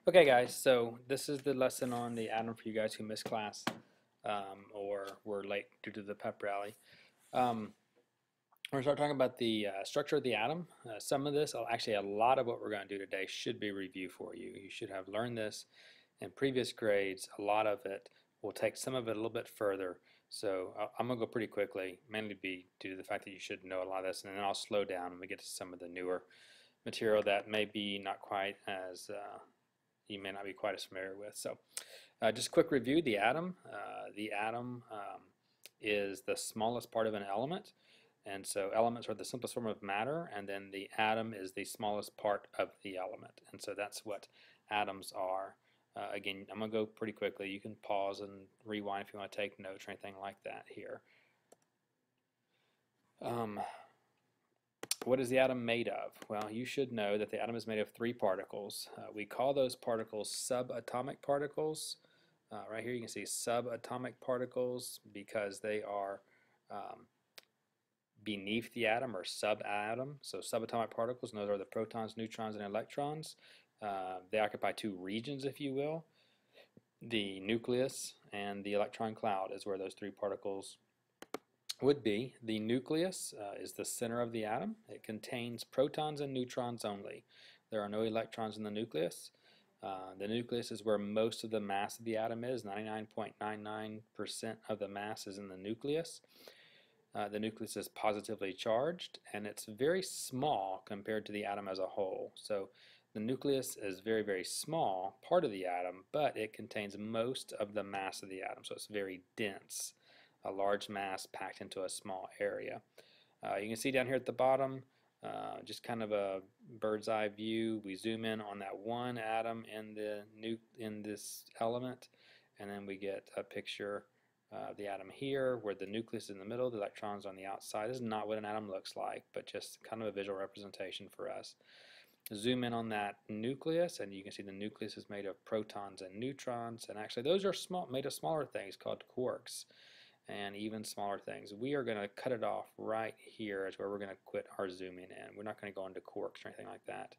Okay guys, so this is the lesson on the atom for you guys who missed class or were late due to the pep rally. We're going to start talking about the structure of the atom. Some of this, actually a lot of what we're going to do today should be review for you. You should have learned this in previous grades. A lot of it, we'll take some of it a little bit further. So I'm going to go pretty quickly, mainly due to the fact that you should know a lot of this, and then I'll slow down when we get to some of the newer material that may be not quite as you may not be quite as familiar with. So just a quick review, the atom. The atom is the smallest part of an element, and so elements are the simplest form of matter, and then the atom is the smallest part of the element, and so that's what atoms are. Again, I'm going to go pretty quickly. You can pause and rewind if you want to take notes or anything like that here. What is the atom made of? Well, you should know that the atom is made of three particles. We call those particles subatomic particles. Right here you can see subatomic particles because they are beneath the atom or subatom. So subatomic particles, and those are the protons, neutrons, and electrons. They occupy two regions, if you will. The nucleus and the electron cloud is where those three particles would be. The nucleus is the center of the atom. It contains protons and neutrons only. There are no electrons in the nucleus. The nucleus is where most of the mass of the atom is. 99.99% of the mass is in the nucleus. The nucleus is positively charged, and it's very small compared to the atom as a whole. So the nucleus is very, very small part of the atom, but it contains most of the mass of the atom, so it's very dense. A large mass packed into a small area. You can see down here at the bottom, just kind of a bird's eye view. We zoom in on that one atom in this element, and then we get a picture of the atom here, where the nucleus is in the middle, the electrons on the outside. This is not what an atom looks like, but just kind of a visual representation for us. Zoom in on that nucleus, and you can see the nucleus is made of protons and neutrons, and actually those are made of smaller things called quarks, and even smaller things. We are going to cut it off right here is where we're going to quit our zooming in. We're not going to go into quarks or anything like that.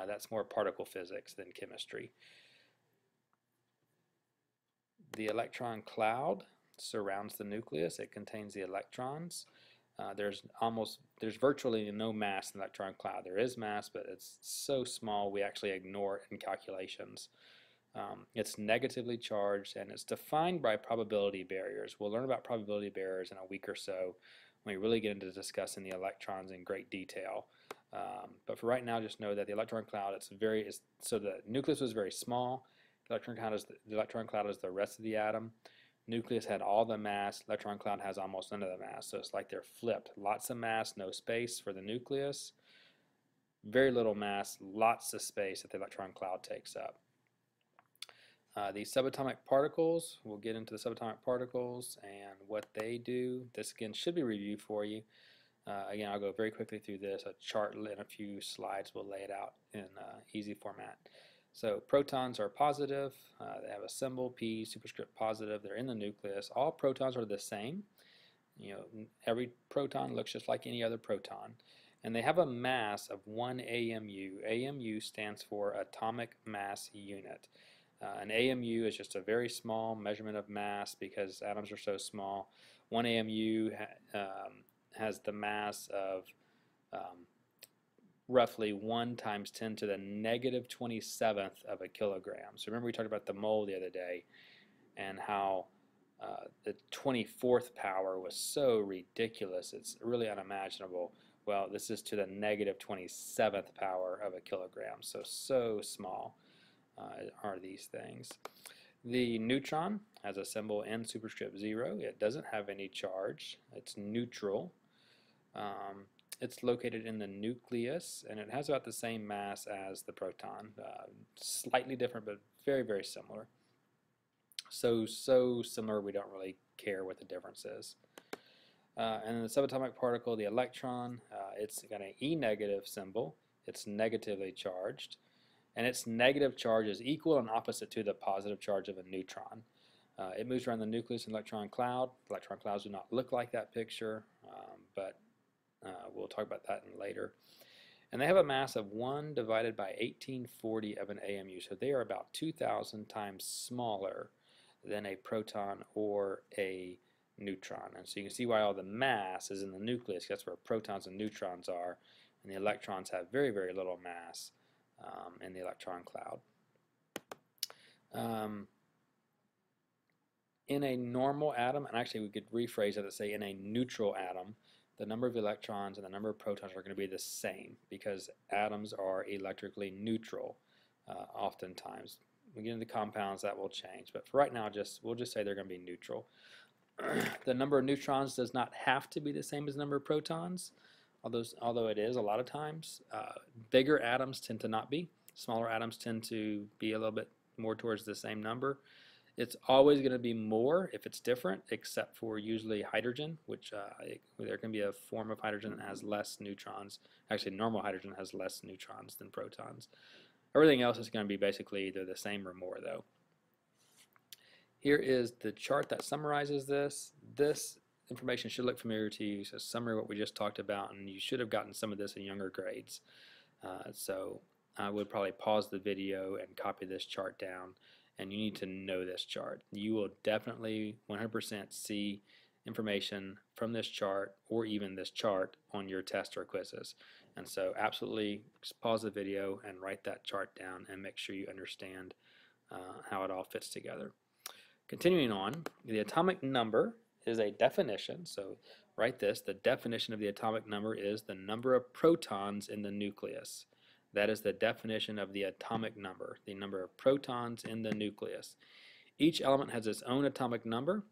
That's more particle physics than chemistry. The electron cloud surrounds the nucleus. It contains the electrons. There's virtually no mass in the electron cloud. There is mass, but it's so small we actually ignore it in calculations. It's negatively charged, and it's defined by probability barriers. We'll learn about probability barriers in a week or so when we really get into discussing the electrons in great detail. But for right now, just know that the electron cloud, so the nucleus was very small. The electron cloud is the rest of the atom. Nucleus had all the mass. Electron cloud has almost none of the mass. So it's like they're flipped. Lots of mass, no space for the nucleus. Very little mass, lots of space that the electron cloud takes up. The subatomic particles, we'll get into the subatomic particles and what they do. This again should be reviewed for you. Again, I'll go very quickly through this. A chart in a few slides will lay it out in easy format. So protons are positive. They have a symbol P, superscript positive. They're in the nucleus. All protons are the same. You know, every proton looks just like any other proton. And they have a mass of 1 AMU. AMU stands for atomic mass unit. An AMU is just a very small measurement of mass because atoms are so small. 1 AMU has the mass of roughly 1 times 10 to the negative 27th of a kilogram. So remember we talked about the mole the other day and how the 24th power was so ridiculous, it's really unimaginable. Well, this is to the negative 27th power of a kilogram, so small are these things. The neutron has a symbol N superscript 0. It doesn't have any charge. It's neutral. It's located in the nucleus, and it has about the same mass as the proton. Slightly different, but very, very similar. So similar we don't really care what the difference is. And then the subatomic particle, the electron, it's got an E negative symbol. It's negatively charged. And its negative charge is equal and opposite to the positive charge of a neutron. It moves around the nucleus and electron cloud. Electron clouds do not look like that picture, but we'll talk about that later. And they have a mass of 1 divided by 1840 of an AMU, so they are about 2,000 times smaller than a proton or a neutron. And so you can see why all the mass is in the nucleus. That's where protons and neutrons are, and the electrons have very, very little mass in the electron cloud. In a normal atom, and actually we could rephrase it to say in a neutral atom, the number of electrons and the number of protons are going to be the same because atoms are electrically neutral oftentimes. When we get into compounds, that will change, but for right now we'll just say they're going to be neutral. The number of neutrons does not have to be the same as the number of protons, although it is a lot of times. Bigger atoms tend to not be. Smaller atoms tend to be a little bit more towards the same number. It's always going to be more if it's different, except for usually hydrogen, which there can be a form of hydrogen that has less neutrons. Actually, normal hydrogen has less neutrons than protons. Everything else is going to be basically either the same or more, though. Here is the chart that summarizes this. This information should look familiar to you. It's a summary of what we just talked about, and you should have gotten some of this in younger grades. So I would probably pause the video and copy this chart down, and you need to know this chart. You will definitely 100% see information from this chart or even this chart on your test or quizzes. And so absolutely just pause the video and write that chart down and make sure you understand how it all fits together. Continuing on, the atomic number is a definition, so write this. The definition of the atomic number is the number of protons in the nucleus. That is the definition of the atomic number, the number of protons in the nucleus. Each element has its own atomic number.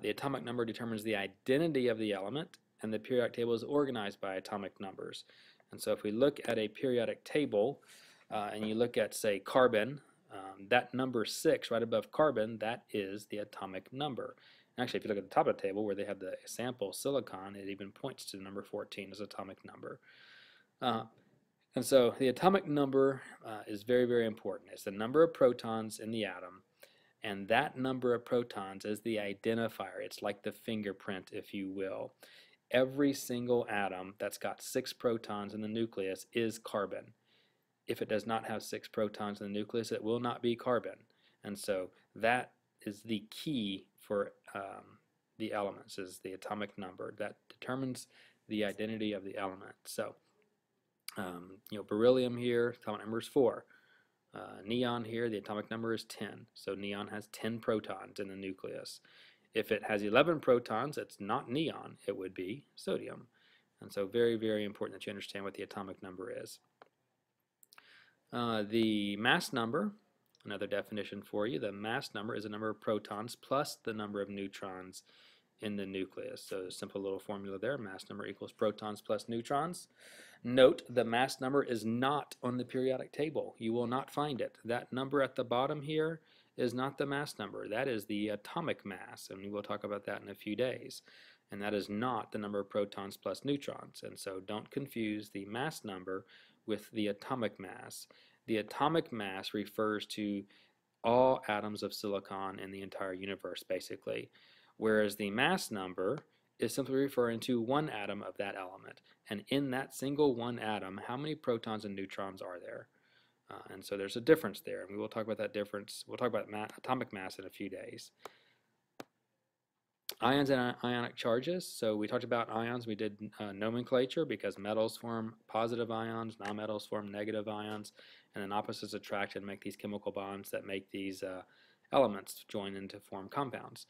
The atomic number determines the identity of the element, and the periodic table is organized by atomic numbers. And so if we look at a periodic table, and you look at, say, carbon, that number 6 right above carbon, that is the atomic number. Actually, if you look at the top of the table where they have the sample silicon, it even points to the number 14 as atomic number. And so the atomic number is very, very important. It's the number of protons in the atom, and that number of protons is the identifier. It's like the fingerprint, if you will. Every single atom that's got 6 protons in the nucleus is carbon. If it does not have 6 protons in the nucleus, it will not be carbon. And so that is the key for the elements, is the atomic number. That determines the identity of the element. So, beryllium here, atomic number is 4. Neon here, the atomic number is 10. So neon has 10 protons in the nucleus. If it has 11 protons, it's not neon. It would be sodium. And so very, very important that you understand what the atomic number is. The mass number, another definition for you, the mass number is the number of protons plus the number of neutrons in the nucleus. So a simple little formula there, mass number equals protons plus neutrons. Note the mass number is not on the periodic table. You will not find it. That number at the bottom here is not the mass number. That is the atomic mass, and we will talk about that in a few days. And that is not the number of protons plus neutrons. And so don't confuse the mass number with the atomic mass. The atomic mass refers to all atoms of silicon in the entire universe, basically, whereas the mass number is simply referring to one atom of that element. And in that single one atom, how many protons and neutrons are there? And so there's a difference there, and we will talk about that difference. We'll talk about atomic mass in a few days. Ions and ionic charges. So we talked about ions. We did nomenclature because metals form positive ions, nonmetals form negative ions, and then opposites attract and make these chemical bonds that make these elements join in to form compounds.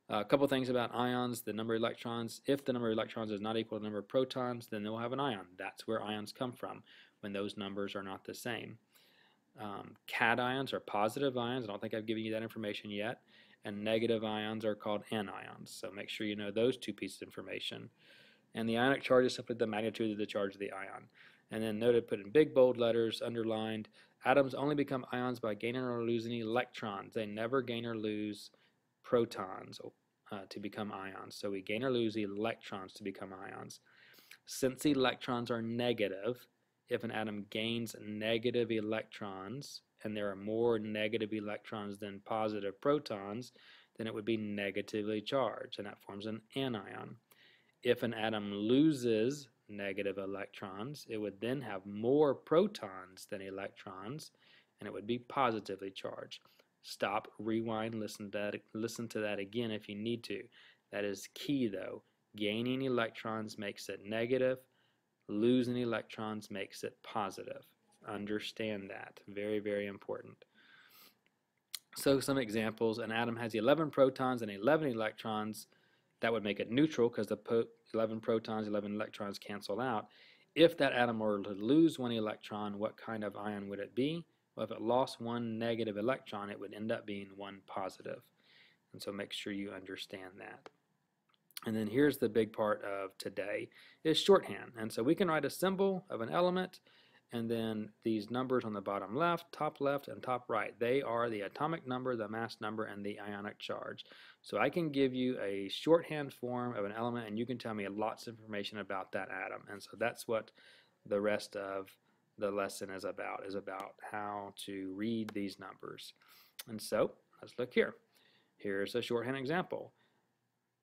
A couple things about ions, the number of electrons. If the number of electrons is not equal to the number of protons, then they'll have an ion. That's where ions come from, when those numbers are not the same. Cations are positive ions. I don't think I've given you that information yet. And negative ions are called anions. So make sure you know those two pieces of information. And the ionic charge is simply the magnitude of the charge of the ion. And then noted, put in big bold letters, underlined, atoms only become ions by gaining or losing electrons. They never gain or lose protons to become ions. So we gain or lose electrons to become ions. Since electrons are negative, if an atom gains negative electrons, and there are more negative electrons than positive protons, then it would be negatively charged, and that forms an anion. If an atom loses negative electrons. It would then have more protons than electrons, and it would be positively charged. Stop, rewind, listen to that again if you need to. That is key though. Gaining electrons makes it negative. Losing electrons makes it positive. Understand that. Very, very important. So some examples. An atom has 11 protons and 11 electrons. That would make it neutral because the 11 protons, 11 electrons cancel out. If that atom were to lose one electron, what kind of ion would it be? Well, if it lost one negative electron, it would end up being one positive. And so make sure you understand that. And then here's the big part of today is shorthand. And so we can write a symbol of an element, and then these numbers on the bottom left, and top right. They are the atomic number, the mass number, and the ionic charge. So I can give you a shorthand form of an element, and you can tell me lots of information about that atom. And so that's what the rest of the lesson is about how to read these numbers. And so let's look here. Here's a shorthand example.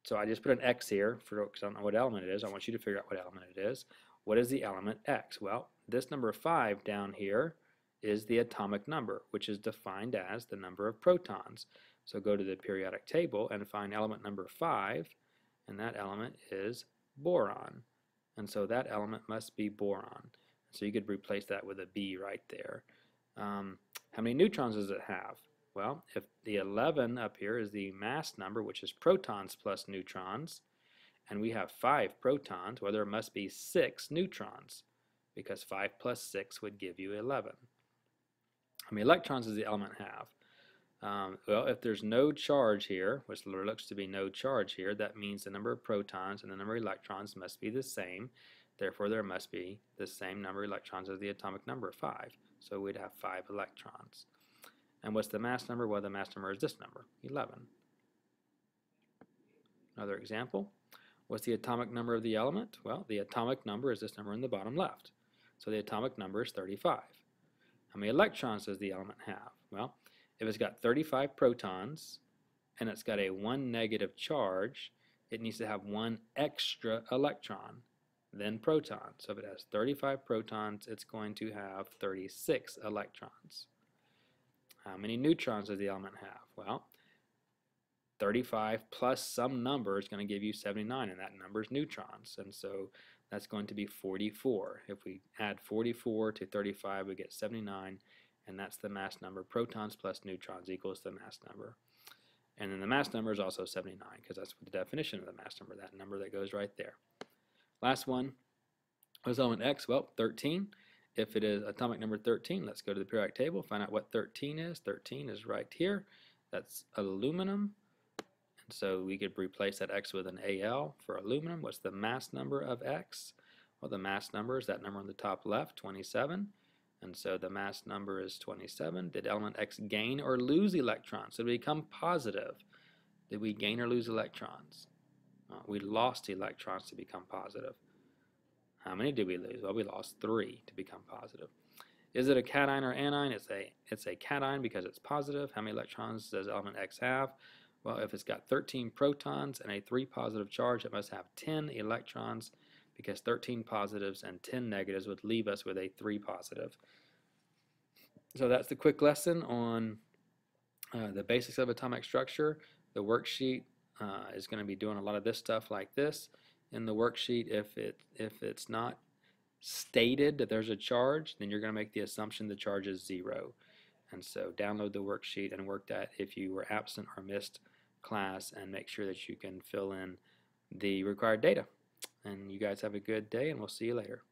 So I just put an X here because I don't know what element it is. I want you to figure out what element it is. What is the element X? Well, this number 5 down here is the atomic number, which is defined as the number of protons. So go to the periodic table and find element number 5, and that element is boron. And so that element must be boron. So you could replace that with a B right there. How many neutrons does it have? Well, if the 11 up here is the mass number, which is protons plus neutrons, and we have 5 protons, well, there must be 6 neutrons, because 5 plus 6 would give you 11. How many electrons does the element have? Well, if there's no charge here, which there looks to be no charge here, that means the number of protons and the number of electrons must be the same. Therefore, there must be the same number of electrons as the atomic number, 5. So we'd have 5 electrons. And what's the mass number? Well, the mass number is this number, 11. Another example. What's the atomic number of the element? Well, the atomic number is this number in the bottom left. So the atomic number is 35. How many electrons does the element have? Well, if it's got 35 protons and it's got a 1 negative charge, it needs to have 1 extra electron, then proton. So if it has 35 protons, it's going to have 36 electrons. How many neutrons does the element have? Well, 35 plus some number is going to give you 79, and that number is neutrons. And so that's going to be 44. If we add 44 to 35, we get 79, and that's the mass number. Protons plus neutrons equals the mass number. And then the mass number is also 79, because that's the definition of the mass number, that number that goes right there. Last one was element X. Well, 13. If it is atomic number 13, let's go to the periodic table, find out what 13 is. 13 is right here. That's aluminum. And so we could replace that X with an Al for aluminum. What's the mass number of X? Well, the mass number is that number on the top left, 27. And so the mass number is 27. Did element X gain or lose electrons? Did it become positive? Did we gain or lose electrons? We lost electrons to become positive. How many did we lose? Well, we lost 3 to become positive. Is it a cation or anion? It's a cation because it's positive. How many electrons does element X have? Well, if it's got 13 protons and a 3 positive charge, it must have 10 electrons, because 13 positives and 10 negatives would leave us with a 3 positive. So that's the quick lesson on the basics of atomic structure. The worksheet is going to be doing a lot of this stuff like this. In the worksheet, if it's not stated that there's a charge, then you're going to make the assumption the charge is 0. And so download the worksheet and work that if you were absent or missed class, and make sure that you can fill in the required data. And you guys have a good day, and we'll see you later.